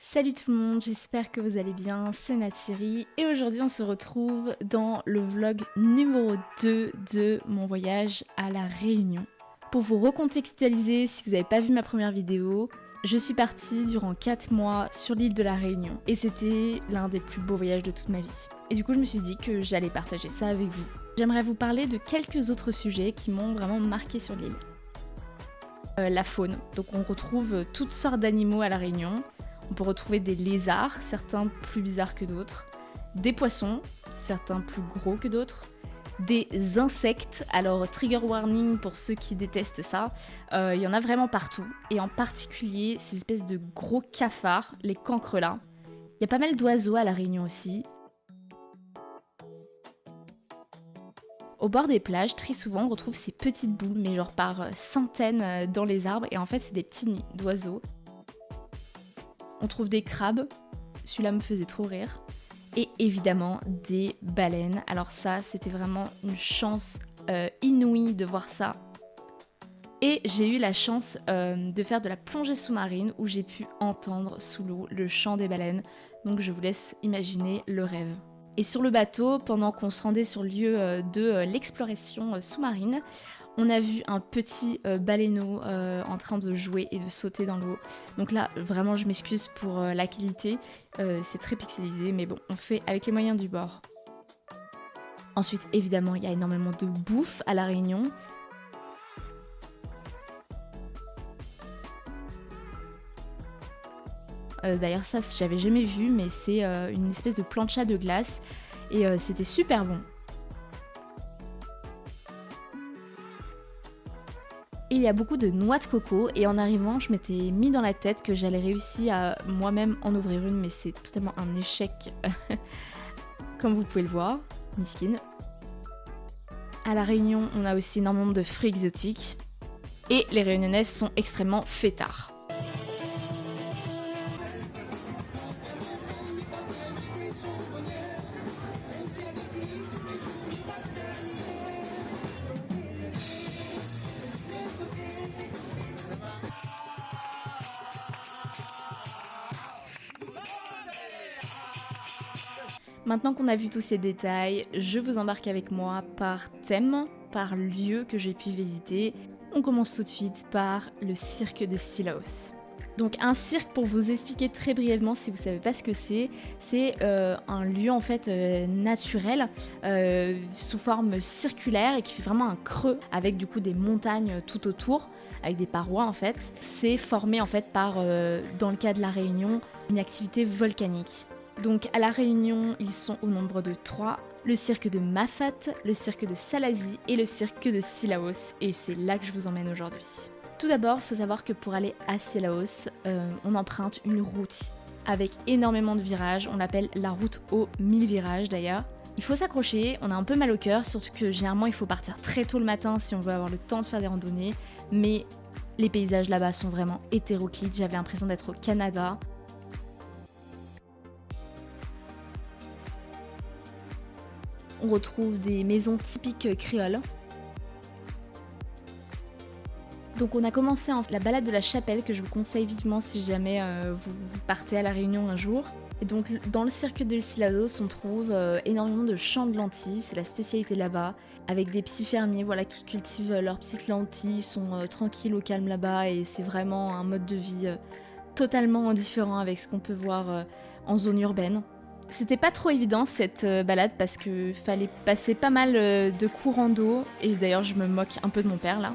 Salut tout le monde, j'espère que vous allez bien, c'est Natsiri et aujourd'hui on se retrouve dans le vlog numéro 2 de mon voyage à La Réunion. Pour vous recontextualiser, si vous n'avez pas vu ma première vidéo, je suis partie durant 4 mois sur l'île de La Réunion et c'était l'un des plus beaux voyages de toute ma vie. Et du coup je me suis dit que j'allais partager ça avec vous. J'aimerais vous parler de quelques autres sujets qui m'ont vraiment marqué sur l'île. La faune, donc on retrouve toutes sortes d'animaux à La Réunion. On peut retrouver des lézards, certains plus bizarres que d'autres, des poissons, certains plus gros que d'autres, des insectes, alors trigger warning pour ceux qui détestent ça, il y en a vraiment partout, et en particulier ces espèces de gros cafards, les cancrelats. Il y a pas mal d'oiseaux à La Réunion aussi. Au bord des plages, très souvent, on retrouve ces petites boules, mais genre par centaines dans les arbres, et en fait c'est des petits nids d'oiseaux. On trouve des crabes, celui-là me faisait trop rire, et évidemment des baleines. Alors ça, c'était vraiment une chance inouïe de voir ça. Et j'ai eu la chance de faire de la plongée sous-marine où j'ai pu entendre sous l'eau le chant des baleines. Donc je vous laisse imaginer le rêve. Et sur le bateau, pendant qu'on se rendait sur le lieu de l'exploration sous-marine, on a vu un petit baleineau en train de jouer et de sauter dans l'eau. Donc là, vraiment, je m'excuse pour la qualité. C'est très pixelisé, mais bon, on fait avec les moyens du bord. Ensuite, évidemment, il y a énormément de bouffe à La Réunion. D'ailleurs, ça, j'avais jamais vu, mais c'est une espèce de plancha de glace. Et c'était super bon. Il y a beaucoup de noix de coco et en arrivant je m'étais mis dans la tête que j'allais réussir à moi-même en ouvrir une, mais c'est totalement un échec comme vous pouvez le voir, miskine. À La Réunion on a aussi énormément de fruits exotiques et les Réunionnaises sont extrêmement fêtards. Maintenant qu'on a vu tous ces détails, je vous embarque avec moi par thème, par lieu que j'ai pu visiter. On commence tout de suite par le cirque de Sillaos. Donc un cirque, pour vous expliquer très brièvement si vous ne savez pas ce que c'est un lieu en fait naturel sous forme circulaire et qui fait vraiment un creux avec du coup des montagnes tout autour, avec des parois en fait. C'est formé en fait par, dans le cas de La Réunion, une activité volcanique. Donc à La Réunion, ils sont au nombre de 3. Le cirque de Mafat, le cirque de Salazie et le cirque de Sillaos. Et c'est là que je vous emmène aujourd'hui. Tout d'abord, il faut savoir que pour aller à Sillaos, on emprunte une route avec énormément de virages. On l'appelle la route aux 1000 virages d'ailleurs. Il faut s'accrocher, on a un peu mal au cœur, surtout que généralement il faut partir très tôt le matin si on veut avoir le temps de faire des randonnées. Mais les paysages là-bas sont vraiment hétéroclites, j'avais l'impression d'être au Canada. On retrouve des maisons typiques créoles. Donc on a commencé la balade de la chapelle que je vous conseille vivement si jamais vous partez à La Réunion un jour. Et donc dans le cirque de Sillaos on trouve énormément de champs de lentilles, c'est la spécialité là-bas, avec des petits fermiers voilà, qui cultivent leurs petites lentilles, sont tranquilles au calme là-bas et c'est vraiment un mode de vie totalement différent avec ce qu'on peut voir en zone urbaine. C'était pas trop évident cette balade parce que fallait passer pas mal de courants d'eau et d'ailleurs je me moque un peu de mon père là.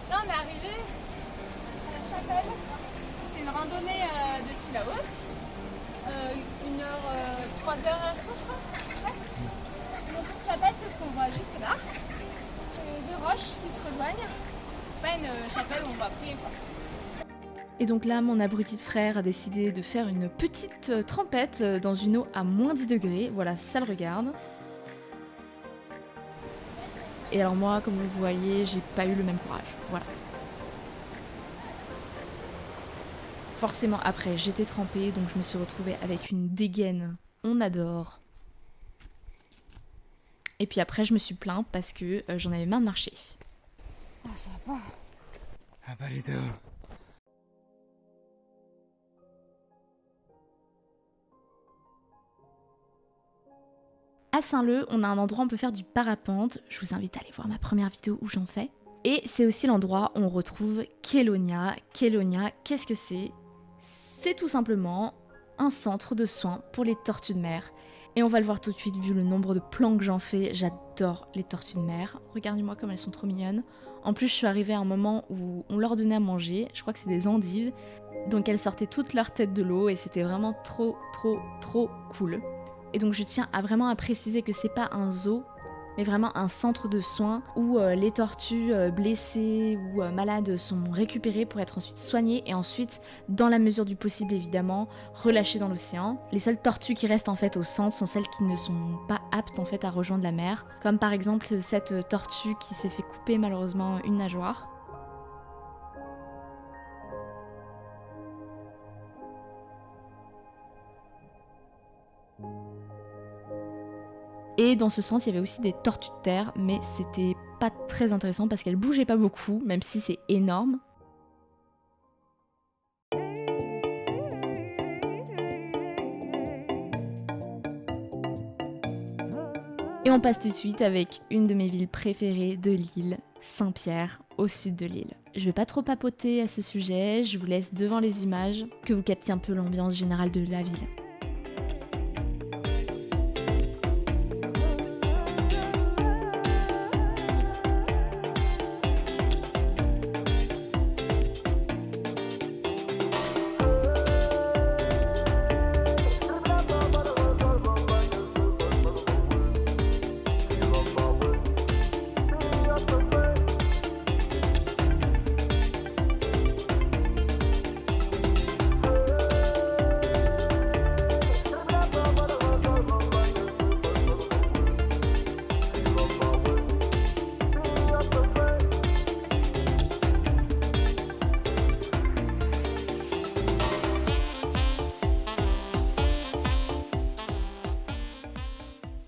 Là on est arrivé à la chapelle, c'est une randonnée de Sillaos, 3 heures je crois. Ouais. Donc cette chapelle c'est ce qu'on voit juste là, c'est 2 roches qui se rejoignent, c'est pas une chapelle où on va prier quoi. Et donc là, mon abruti de frère a décidé de faire une petite trempette dans une eau à moins 10 degrés. Voilà, ça le regarde. Et alors moi, comme vous voyez, j'ai pas eu le même courage. Voilà. Forcément, après, j'étais trempée, donc je me suis retrouvée avec une dégaine. On adore. Et puis après, je me suis plainte parce que j'en avais marre de marcher. Ah, ça va pas. Papalito. À Saint-Leu, on a un endroit où on peut faire du parapente. Je vous invite à aller voir ma première vidéo où j'en fais. Et c'est aussi l'endroit où on retrouve Kélonia. Kélonia, qu'est-ce que c'est? C'est tout simplement un centre de soins pour les tortues de mer. Et on va le voir tout de suite vu le nombre de plans que j'en fais. J'adore les tortues de mer. Regardez-moi comme elles sont trop mignonnes. En plus, je suis arrivée à un moment où on leur donnait à manger. Je crois que c'est des endives. Donc elles sortaient toute leur tête de l'eau et c'était vraiment trop cool. Et donc je tiens à vraiment à préciser que c'est pas un zoo, mais vraiment un centre de soins où les tortues blessées ou malades sont récupérées pour être ensuite soignées et ensuite, dans la mesure du possible évidemment, relâchées dans l'océan. Les seules tortues qui restent en fait au centre sont celles qui ne sont pas aptes en fait à rejoindre la mer, comme par exemple cette tortue qui s'est fait couper malheureusement une nageoire. Et dans ce centre, il y avait aussi des tortues de terre, mais c'était pas très intéressant parce qu'elles bougeaient pas beaucoup, même si c'est énorme. Et on passe tout de suite avec une de mes villes préférées de l'île, Saint-Pierre, au sud de l'île. Je vais pas trop papoter à ce sujet, je vous laisse devant les images, que vous captiez un peu l'ambiance générale de la ville.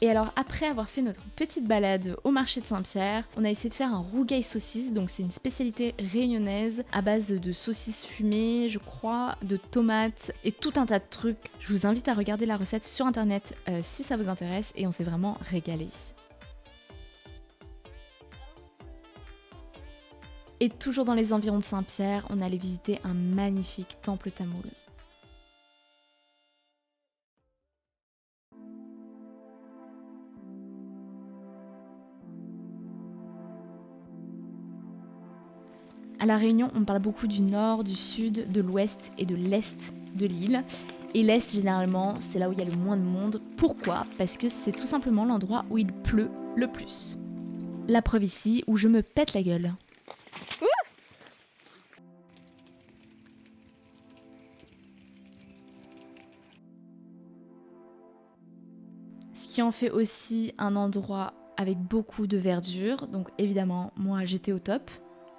Et alors après avoir fait notre petite balade au marché de Saint-Pierre, on a essayé de faire un rougail saucisse, donc c'est une spécialité réunionnaise à base de saucisses fumées, je crois, de tomates et tout un tas de trucs. Je vous invite à regarder la recette sur internet si ça vous intéresse et on s'est vraiment régalé. Et toujours dans les environs de Saint-Pierre, on allait visiter un magnifique temple tamoul. À La Réunion, on parle beaucoup du nord, du sud, de l'ouest et de l'est de l'île. Et l'est, généralement, c'est là où il y a le moins de monde. Pourquoi? Parce que c'est tout simplement l'endroit où il pleut le plus. La preuve ici, où je me pète la gueule. Ce qui en fait aussi un endroit avec beaucoup de verdure. Donc évidemment, moi j'étais au top.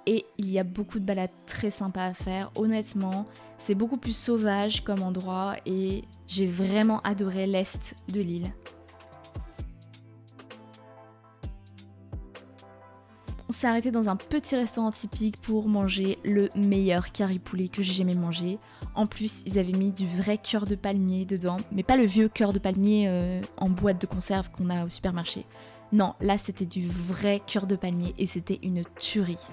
Et il y a beaucoup de balades très sympas à faire. Honnêtement, c'est beaucoup plus sauvage comme endroit et j'ai vraiment adoré l'est de l'île. On s'est arrêté dans un petit restaurant typique pour manger le meilleur curry poulet que j'ai jamais mangé. En plus, ils avaient mis du vrai cœur de palmier dedans, mais pas le vieux cœur de palmier en boîte de conserve qu'on a au supermarché. Non, là c'était du vrai cœur de palmier et c'était une tuerie.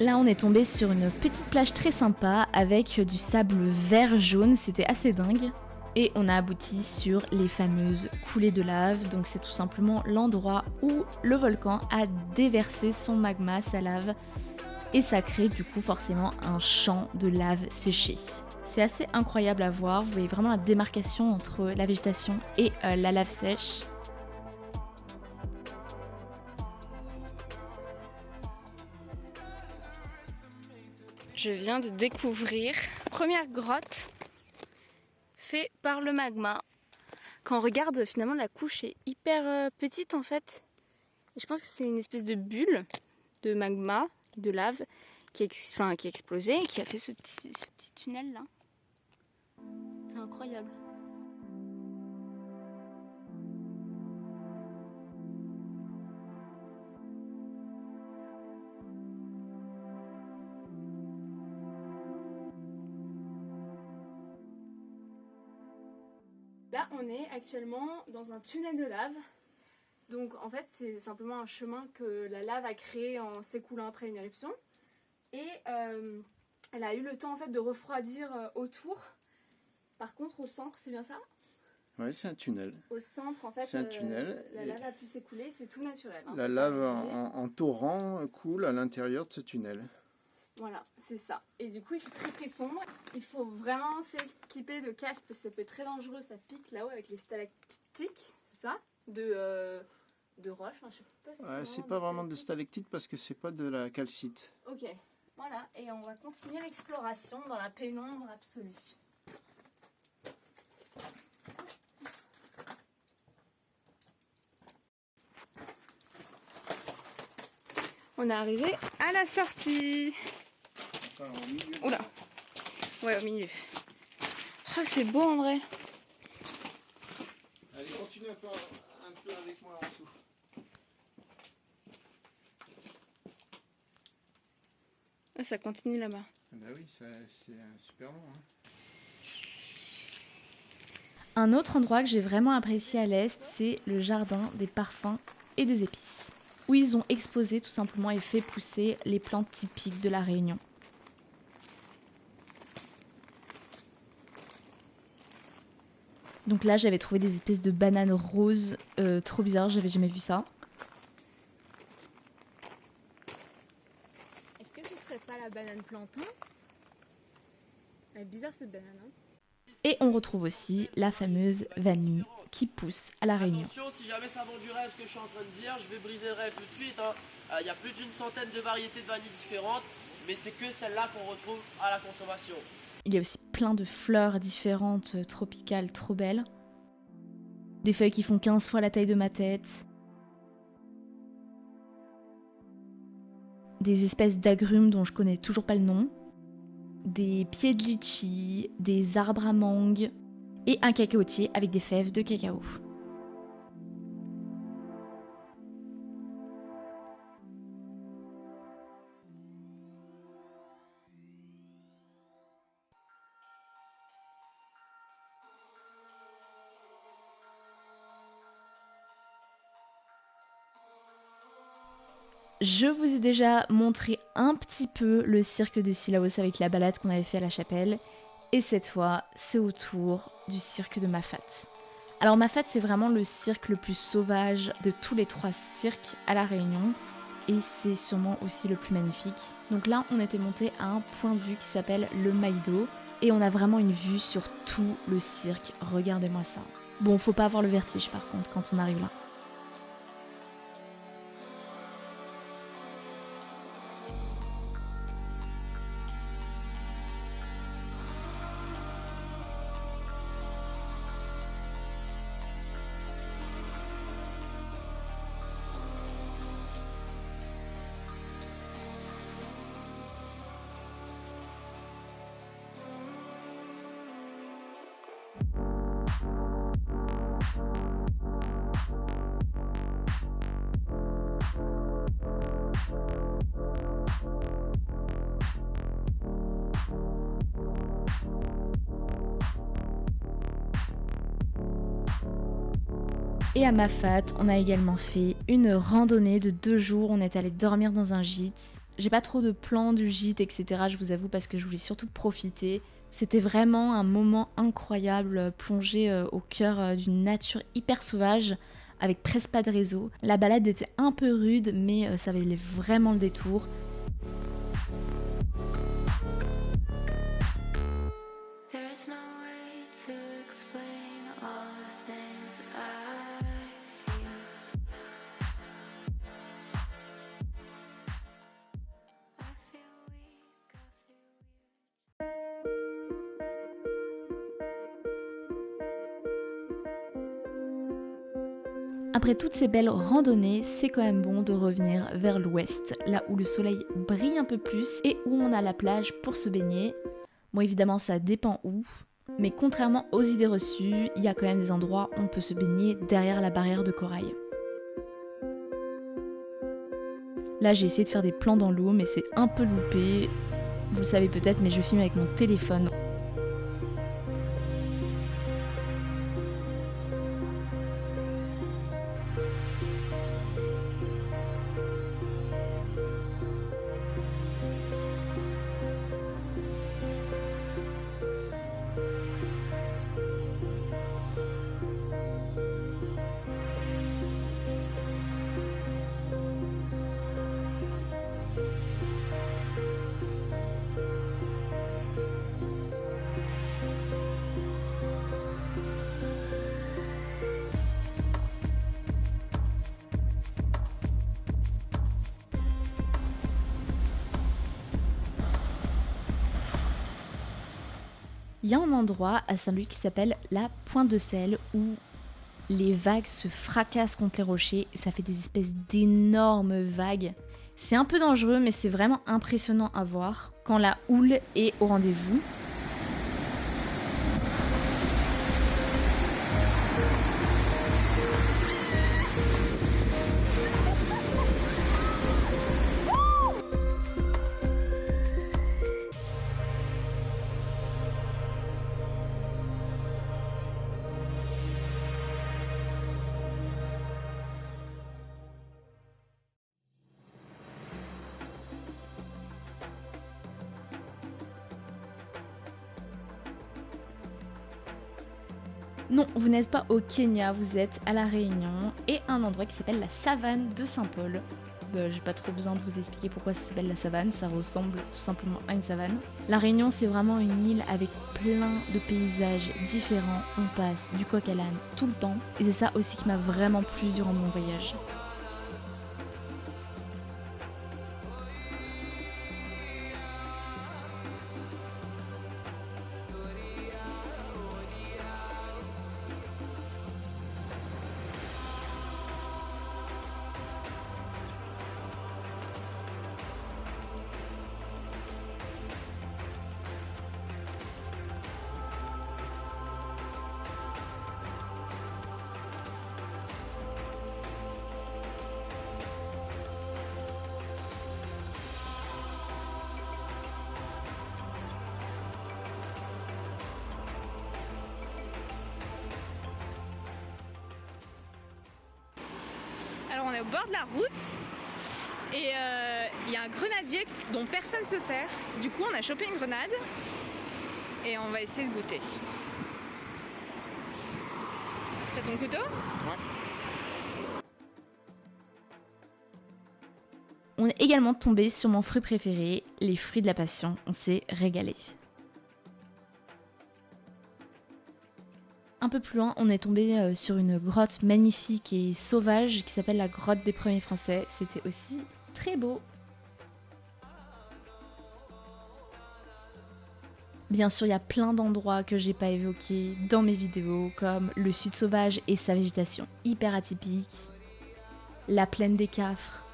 Là, on est tombé sur une petite plage très sympa avec du sable vert jaune, c'était assez dingue. Et on a abouti sur les fameuses coulées de lave, donc c'est tout simplement l'endroit où le volcan a déversé son magma, sa lave, et ça crée du coup forcément un champ de lave séchée. C'est assez incroyable à voir, vous voyez vraiment la démarcation entre la végétation et la lave sèche. Je viens de découvrir la première grotte faite par le magma. Quand on regarde, finalement la couche est hyper petite en fait. Et je pense que c'est une espèce de bulle de magma, de lave qui a explosé et qui a fait ce petit tunnel là. C'est incroyable. Là, on est actuellement dans un tunnel de lave. Donc en fait, c'est simplement un chemin que la lave a créé en s'écoulant après une éruption. Et elle a eu le temps en fait de refroidir autour. Par contre, au centre, c'est bien ça? Ouais, c'est un tunnel. Au centre, en fait, c'est un tunnel, la lave a pu s'écouler, c'est tout naturel. Hein, la lave en torrent coule à l'intérieur de ce tunnel. Voilà, c'est ça. Et du coup, il fait très très sombre. Il faut vraiment s'équiper de casque parce que ça peut être très dangereux. Ça pique là-haut avec les stalactites, c'est ça? De roche. Enfin, je sais pas si c'est pas vraiment de stalactite parce que c'est pas de la calcite. Ok, voilà. Et on va continuer l'exploration dans la pénombre absolue. On est arrivé à la sortie. Enfin, au milieu. Oula. Ouais, au milieu. Oh, c'est beau en vrai. Allez, continue un peu avec moi en dessous. Ah, ça continue là-bas. Bah oui, c'est un super nom. Hein. Un autre endroit que j'ai vraiment apprécié à l'est, c'est le jardin des parfums et des épices, où ils ont exposé tout simplement et fait pousser les plantes typiques de la Réunion. Donc là, j'avais trouvé des espèces de bananes roses, trop bizarres, j'avais jamais vu ça. Est-ce que ce serait pas la banane plantain? Elle est bizarre cette banane, hein. Et on retrouve aussi la fameuse vanille qui pousse à la Réunion. Attention, si jamais ça vend du rêve ce que je suis en train de dire, je vais briser le rêve tout de suite. Il y a plus d'une centaine de variétés de vanille différentes, mais c'est que celle-là qu'on retrouve à la consommation. Il y a aussi plein de fleurs différentes, tropicales, trop belles. Des feuilles qui font 15 fois la taille de ma tête. Des espèces d'agrumes dont je connais toujours pas le nom. Des pieds de litchi, des arbres à mangue et un cacaotier avec des fèves de cacao. Je vous ai déjà montré un petit peu le cirque de Sillaos avec la balade qu'on avait fait à la chapelle. Et cette fois, c'est au tour du cirque de Mafate. Alors Mafate, c'est vraiment le cirque le plus sauvage de tous les 3 cirques à La Réunion. Et c'est sûrement aussi le plus magnifique. Donc là, on était monté à un point de vue qui s'appelle le Maïdo. Et on a vraiment une vue sur tout le cirque. Regardez-moi ça. Bon, faut pas avoir le vertige par contre quand on arrive là. Et à Mafate, on a également fait une randonnée de 2 jours. On est allé dormir dans un gîte. J'ai pas trop de plans du gîte, etc. Je vous avoue parce que je voulais surtout profiter. C'était vraiment un moment incroyable, plongé au cœur d'une nature hyper sauvage, avec presque pas de réseau. La balade était un peu rude, mais ça valait vraiment le détour. Après toutes ces belles randonnées, c'est quand même bon de revenir vers l'ouest, là où le soleil brille un peu plus et où on a la plage pour se baigner. Bon, évidemment, ça dépend où, mais contrairement aux idées reçues, il y a quand même des endroits où on peut se baigner derrière la barrière de corail. Là, j'ai essayé de faire des plans dans l'eau, mais c'est un peu loupé. Vous le savez peut-être, mais je filme avec mon téléphone. Il y a un endroit à Saint-Louis qui s'appelle la Pointe de Sel où les vagues se fracassent contre les rochers et ça fait des espèces d'énormes vagues. C'est un peu dangereux mais c'est vraiment impressionnant à voir quand la houle est au rendez-vous. Non, vous n'êtes pas au Kenya, vous êtes à La Réunion et un endroit qui s'appelle la savane de Saint-Paul. J'ai pas trop besoin de vous expliquer pourquoi ça s'appelle la savane, ça ressemble tout simplement à une savane. La Réunion, c'est vraiment une île avec plein de paysages différents, on passe du coq à l'âne tout le temps et c'est ça aussi qui m'a vraiment plu durant mon voyage. Alors on est au bord de la route et il y a un grenadier dont personne ne se sert. Du coup on a chopé une grenade et on va essayer de goûter. T'as ton couteau ? Ouais. On est également tombé sur mon fruit préféré, les fruits de la passion. On s'est régalé. Un peu plus loin, on est tombé sur une grotte magnifique et sauvage qui s'appelle la grotte des premiers Français. C'était aussi très beau. Bien sûr, il y a plein d'endroits que j'ai pas évoqués dans mes vidéos, comme le Sud sauvage et sa végétation hyper atypique, la plaine des Cafres,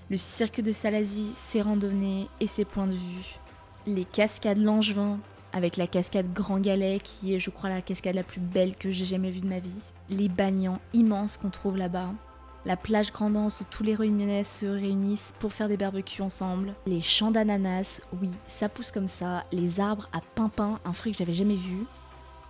le cirque de Salazie, ses randonnées et ses points de vue, les cascades Langevin, avec la cascade Grand Galet qui est je crois la cascade la plus belle que j'ai jamais vue de ma vie, les banians immenses qu'on trouve là-bas, la plage Grand'Anse où tous les Réunionnais se réunissent pour faire des barbecues ensemble, les champs d'ananas, oui ça pousse comme ça, les arbres à pimpin, un fruit que j'avais jamais vu.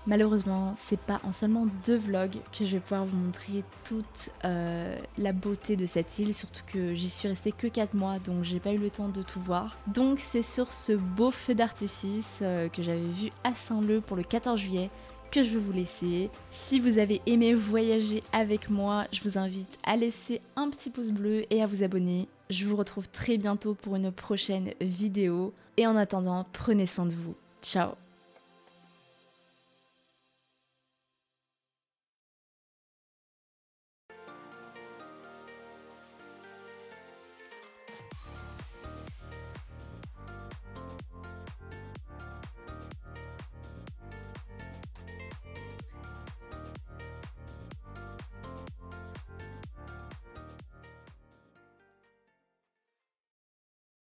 Malheureusement, c'est pas en seulement 2 vlogs que je vais pouvoir vous montrer toute la beauté de cette île, surtout que j'y suis restée que 4 mois, donc j'ai pas eu le temps de tout voir. Donc c'est sur ce beau feu d'artifice que j'avais vu à Saint-Leu pour le 14 juillet que je vais vous laisser. Si vous avez aimé voyager avec moi, je vous invite à laisser un petit pouce bleu et à vous abonner. Je vous retrouve très bientôt pour une prochaine vidéo. Et en attendant, prenez soin de vous. Ciao!